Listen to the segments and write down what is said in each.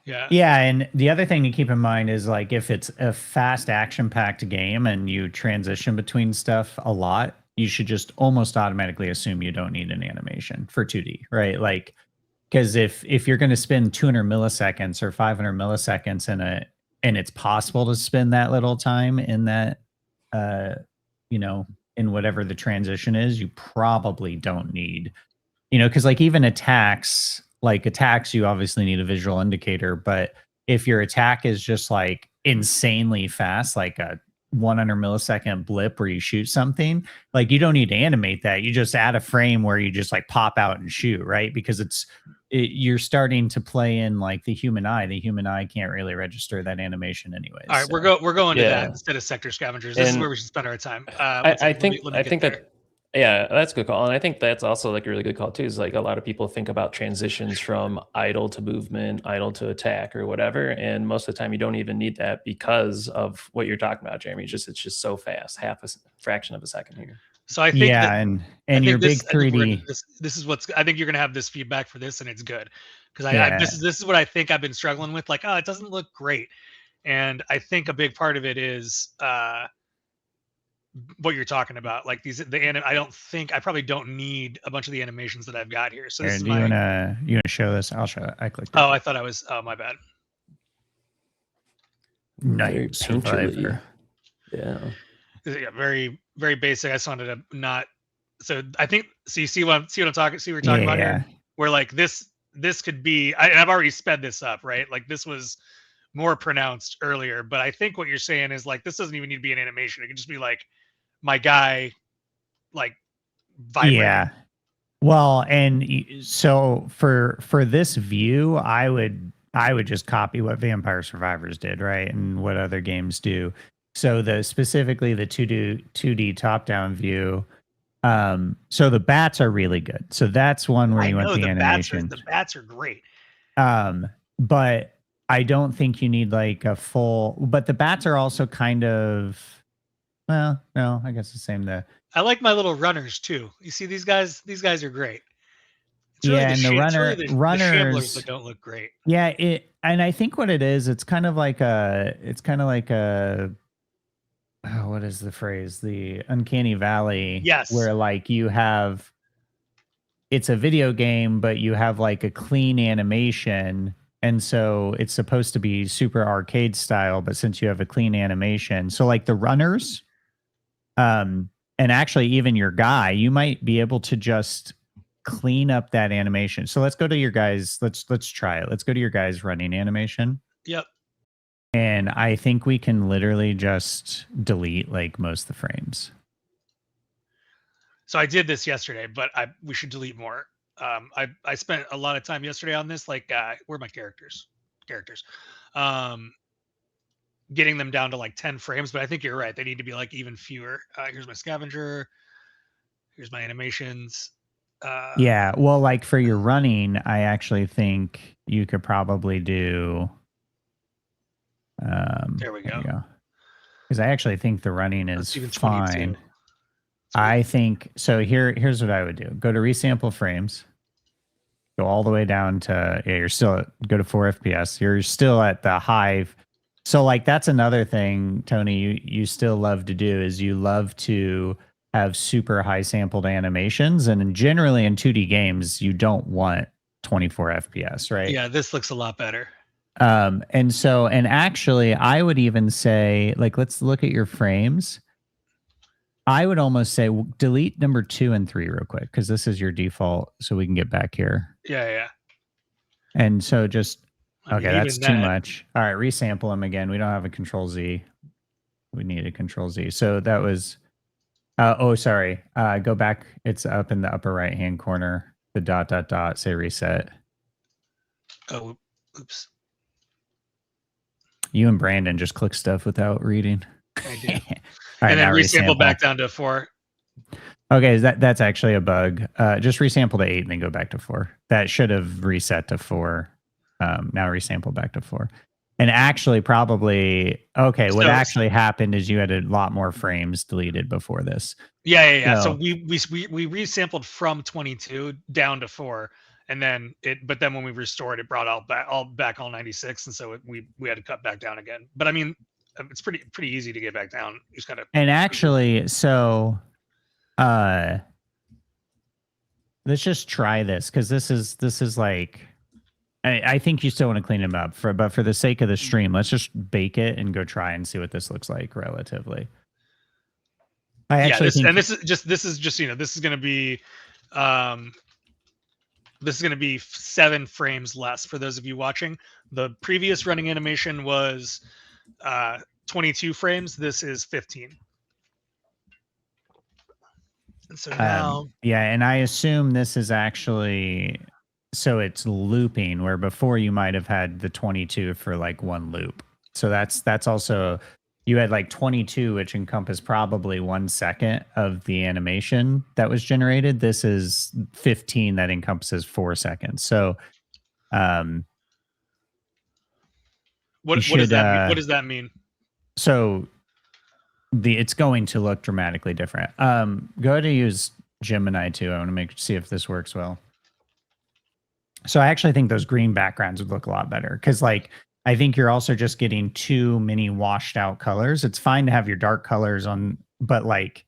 Yeah. Yeah, and the other thing to keep in mind is like if it's a fast action-packed game and you transition between stuff a lot, you should just almost automatically assume you don't need an animation for 2D, right? Like because if you're going to spend 200 milliseconds or 500 milliseconds in a and it's possible to spend that little time in that uh you know in whatever the transition is, you probably don't need because like even attacks, you obviously need a visual indicator, but if your attack is just like insanely fast, like a 100 millisecond blip where you shoot something, like you don't need to animate that. You just add a frame where you just like pop out and shoot, right? Because you're starting to play in like the human eye. The human eye can't really register that animation anyways. All right, So. we're going to that instead of Sector Scavengers. This is where we should spend our time. I think let me get there. that yeah, that's a good call. And I think that's also like a really good call too, is like a lot of people think about transitions from idle to movement, idle to attack or whatever. And most of the time you don't even need that because of what you're talking about, Jeremy. It's just so fast, half a fraction of a second here. So I think and your big 3D. This is what's I think you're gonna have this feedback for this, and it's good because this is what I think I've been struggling with. Like, oh, it doesn't look great, and I think a big part of it is what you're talking about. Like I probably don't need a bunch of the animations that I've got here. So this is you wanna show this? I'll show it. I clicked it. Oh, I thought I was. Oh, my bad. Night Survivor. Yeah. Yeah, very, very basic. I just wanted to not. So I think. So you see what I'm talking. See what we're talking about here. Where like this could be. I've already sped this up, right? Like this was more pronounced earlier, but I think what you're saying is like this doesn't even need to be an animation. It could just be like my guy, like vibrating. Yeah. Well, and so for this view, I would just copy what Vampire Survivors did, right, and what other games do. So specifically the 2D top-down view. So the bats are really good. So that's one where you want the animation. The bats are great. But I don't think you need like a full. But the bats are also kind of. Well, no, I guess the same. I like my little runners too. You see these guys? These guys are great. It's really and the runners the shamblers that don't look great. Yeah, and I think what it is, it's kind of like a. Oh, what is the phrase? The uncanny valley. Yes. Where like you have. It's a video game, but you have like a clean animation. And so it's supposed to be super arcade style, but since you have a clean animation, so like the runners, and actually even your guy, you might be able to just clean up that animation. So let's go to your guys. Let's try it. Let's go to your guys running animation. Yep. And I think we can literally just delete like most of the frames. So I did this yesterday, but we should delete more. I spent a lot of time yesterday on this. Like, where are my characters? Getting them down to like 10 frames, but I think you're right. They need to be like even fewer. Here's my scavenger. Here's my animations. Yeah, well, like for your running, I actually think you could probably do. There we go. Because I actually think the running is fine. I think so. Here's what I would do: go to resample frames, go all the way down to you're still go to 4 FPS. You're still at the high. So like that's another thing, Tony. You still love to do is you love to have super high sampled animations, and generally in 2D games you don't want 24 FPS, right? Yeah, this looks a lot better. And actually, I would even say like let's look at your frames. I would almost say delete number 2 and 3 real quick because this is your default, so we can get back here. Yeah. And so just that's too much. All right, resample them again. We don't have a Control Z. We need a Control Z. So that was. Sorry. Go back. It's up in the upper right hand corner. The ... Say reset. Oh, oops. You and Brandon just click stuff without reading. I do. And then resample back down to 4. Okay, that's actually a bug. Just resample to 8 and then go back to 4. That should have reset to 4. Now resample back to 4. And actually probably, what actually happened is you had a lot more frames deleted before this. Yeah. So we resampled from 22 down to 4. and then but then when we restored, it brought all back all 96, and so we had to cut back down again. But I mean, it's pretty easy to get back down. You just gotta. And actually, so let's just try this, because this is like, I think you still want to clean them up, but for the sake of the stream, let's just bake it and go try and see what this looks like relatively. I actually think, this is just this is going to be this is going to be 7 frames less for those of you watching. The previous running animation was 22 frames. This is 15. And so now, yeah, and I assume this is actually, so it's looping, where before you might have had the 22 for like one loop. So that's also, you had like 22, which encompass probably 1 second of the animation that was generated. This is 15 that encompasses 4 seconds. So what does that mean? What does that mean? So it's going to look dramatically different. Go ahead and use Gemini too. I want to see if this works well. So I actually think those green backgrounds would look a lot better, because like, I think you're also just getting too many washed out colors. It's fine to have your dark colors on, but like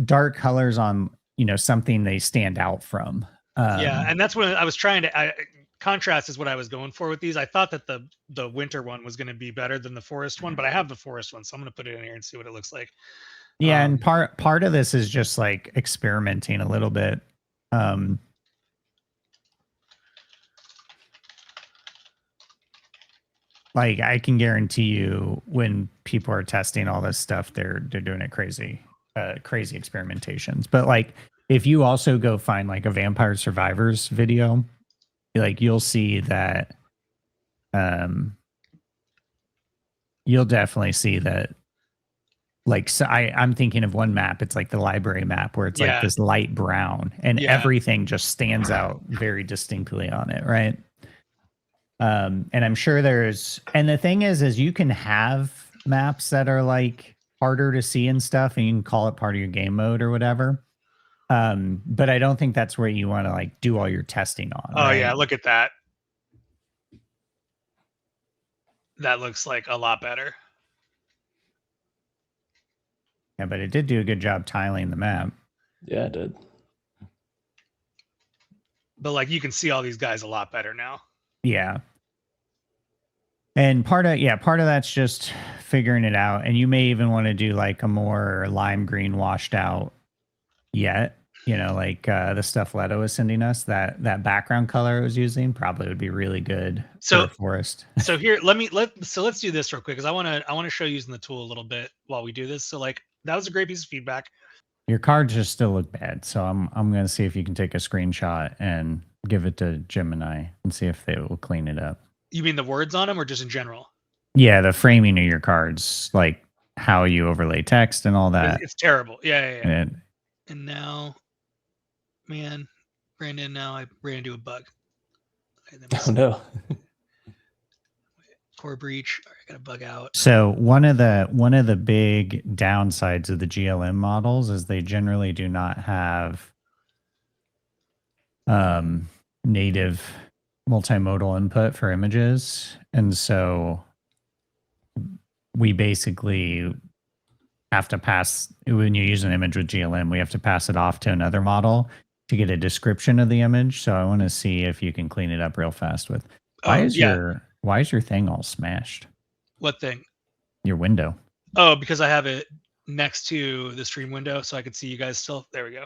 dark colors on, something they stand out from. Yeah, and that's what I was trying to. Contrast is what I was going for with these. I thought that the winter one was going to be better than the forest one, but I have the forest one, so I'm going to put it in here and see what it looks like. Yeah, and part of this is just like experimenting a little bit. Like, I can guarantee you, when people are testing all this stuff, they're doing it crazy experimentations. But like, if you also go find like a Vampire Survivors video, like you'll see that, you'll definitely see that. Like, so I'm thinking of one map. It's like the library map, where it's like this light brown, and everything just stands out very distinctly on it, right? And I'm sure and the thing is you can have maps that are like harder to see and stuff, and you can call it part of your game mode or whatever. But I don't think that's where you want to like do all your testing on. Oh, right? Yeah, look at that. That looks like a lot better. Yeah, but it did do a good job tiling the map. Yeah, it did. But like, you can see all these guys a lot better now. Yeah. And part of that's just figuring it out. And you may even want to do like a more lime green washed out like the stuff Leto was sending us, that background color I was using probably would be really good for a forest. So here, let's do this real quick, because I want to show you using the tool a little bit while we do this. So like, that was a great piece of feedback. Your cards just still look bad. So I'm going to see if you can take a screenshot and give it to Gemini and see if they will clean it up. You mean the words on them, or just in general? Yeah, the framing of your cards, like how you overlay text and all that. It's terrible. Yeah. And now, man, Brandon, now I ran into a bug. Oh no. Core breach. All right, I got to bug out. So one of the big downsides of the GLM models is they generally do not have native multimodal input for images, and so we basically have to pass, when you use an image with GLM, we have to pass it off to another model to get a description of the image. So I want to see if you can clean it up real fast with. Why is your thing all smashed? What thing? Your window. Oh, because I have it next to the stream window, so I could see you guys still. There we go.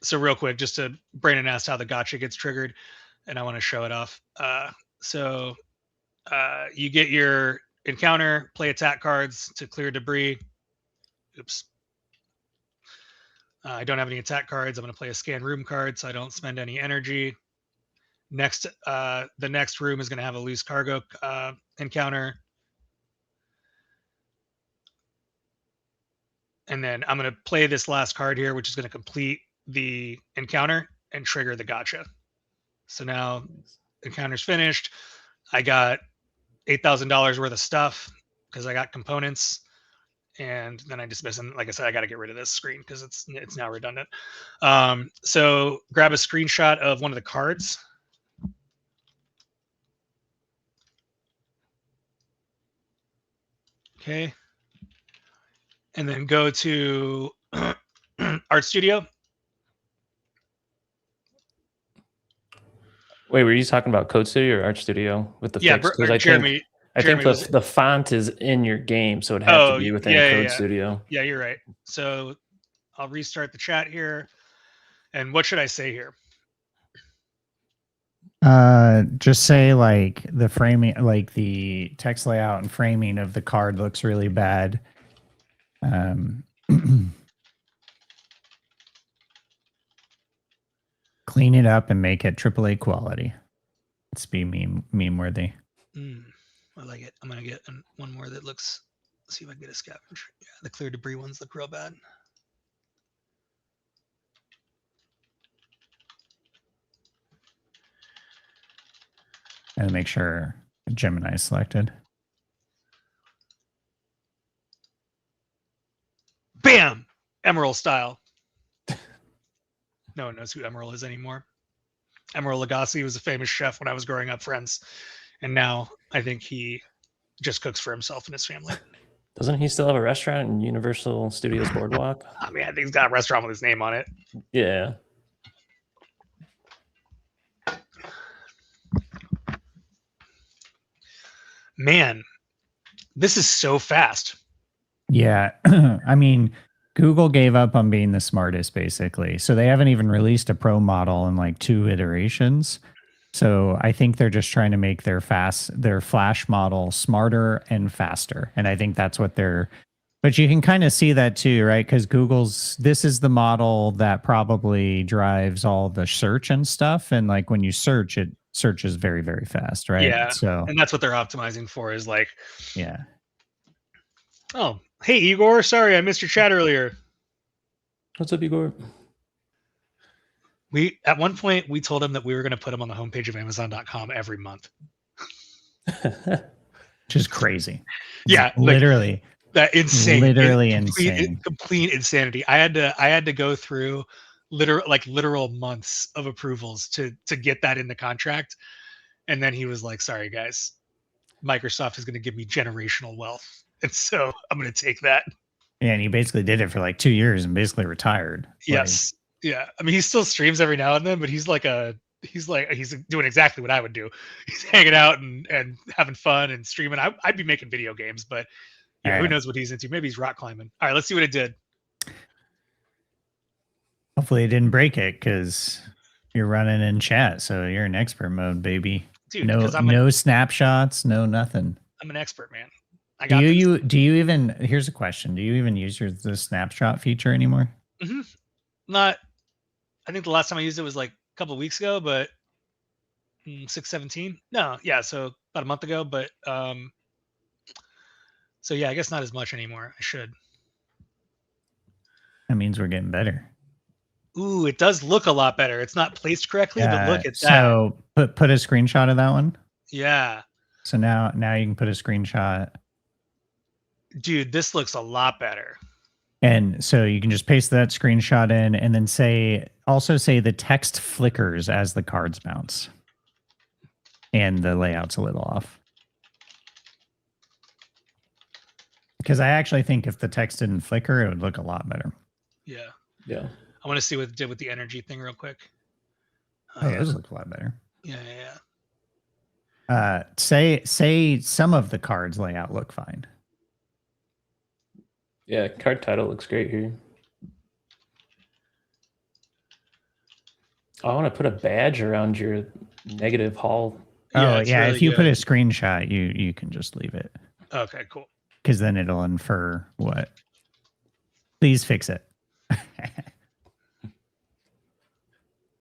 So real quick, Brandon asked how the gotcha gets triggered, and I want to show it off. So you get your encounter, play attack cards to clear debris. Oops. I don't have any attack cards. I'm going to play a scan room card, so I don't spend any energy. Next, the next room is going to have a loose cargo encounter. And then I'm going to play this last card here, which is going to complete the encounter and trigger the gotcha. So now the encounter's finished. I got $8,000 worth of stuff because I got components. and then I dismiss. And like I said, I got to get rid of this screen because it's now redundant. So grab a screenshot of one of the cards. Okay. And then go to Art Studio. Wait, were you talking about Code Studio or Art Studio with the fix? Because I Jeremy, think the font is in your game, so it'd have to be within Code Studio. Yeah, you're right. So I'll restart the chat here. And what should I say here? Just say like the framing, like the text layout and framing of the card looks really bad. Clean it up and make it AAA quality. Let's be meme worthy. I like it. I'm gonna get one more that looks. Let's see if I can get a scavenger. Yeah, the clear debris ones look real bad. And make sure Gemini is selected. Bam! Emerald style. No one knows who Emerald is anymore. Emerald Lagasse was a famous chef when I was growing up, friends. And now I think he just cooks for himself and his family. Doesn't he still have a restaurant in Universal Studios Boardwalk? I mean, I think he's got a restaurant with his name on it. Yeah. Man, this is so fast. Yeah. I mean, Google gave up on being the smartest, basically. So they haven't even released a pro model in like 2 iterations. So I think they're just trying to make their Flash model smarter and faster. And I think that's what they're, but you can kind of see that too, right? Because this is the model that probably drives all the search and stuff. And like when you search, it searches very, very fast, right? Yeah. So, and that's what they're optimizing for is like, yeah. Oh, hey, Igor. Sorry, I missed your chat earlier. What's up, Igor? At one point, we told him that we were going to put him on the homepage of Amazon.com every month. Which is crazy. Yeah. Literally. That insane. Literally insane. Complete insanity. I had to go through literal months of approvals to get that in the contract. And then he was like, sorry, guys, Microsoft is going to give me generational wealth. And so I'm going to take that. Yeah, and he basically did it for like 2 years and basically retired. Yes. Yeah. I mean, he still streams every now and then, but he's doing exactly what I would do. He's hanging out and having fun and streaming. I'd be making video games, but yeah, who knows what he's into? Maybe he's rock climbing. All right, let's see what it did. Hopefully it didn't break it because you're running in chat, so you're in expert mode, baby. Dude, no snapshots, no nothing. I'm an expert, man. Do you even? Here's a question: do you even use the snapshot feature anymore? Mm-hmm. Not. I think the last time I used it was like a couple of weeks ago, but 6/17. No, yeah, so about a month ago. But so yeah, I guess not as much anymore. I should. That means we're getting better. Ooh, it does look a lot better. It's not placed correctly, but look at that. So put a screenshot of that one. Yeah. So now you can put a screenshot. Dude, this looks a lot better. And so you can just paste that screenshot in and then also say the text flickers as the cards bounce. And the layout's a little off. Because I actually think if the text didn't flicker, it would look a lot better. Yeah. Yeah. I want to see what it did with the energy thing real quick. Oh, yeah, it does look a lot better. Yeah. Say some of the cards layout look fine. Yeah, card title looks great here. I want to put a badge around your negative haul. Oh, yeah. Really if you put a screenshot, you can just leave it. Okay, cool. Because then it'll infer what. Please fix it.